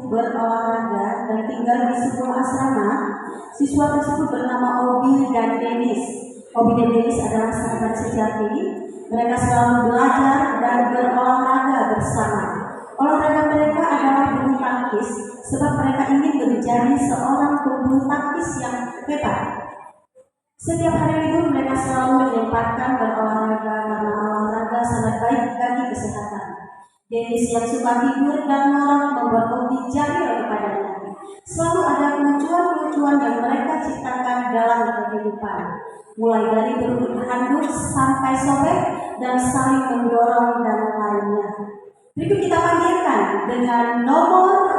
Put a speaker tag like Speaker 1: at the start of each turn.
Speaker 1: berolahraga dan tinggal di sebuah asrama. Siswa tersebut bernama Obi dan Dennis. Obi dan Dennis adalah sahabat sejati. Mereka selalu belajar dan berolahraga bersama. Olahraga mereka adalah bulu tangkis, sebab mereka ingin menjadi seorang pebulu tangkis yang hebat. Setiap hari libur mereka selalu menyempatkan berolahraga karena olahraga sangat baik bagi kesehatan. Dennis yang suka tidur dan ngorok membuat Obi jahil kepadanya. Selalu ada kelucuan-kelucuan yang mereka ciptakan dalam kehidupan, mulai dari berebut handuk sampai sobek dan saling mendorong dan lainnya. Berikut kita panggilkan dengan nomor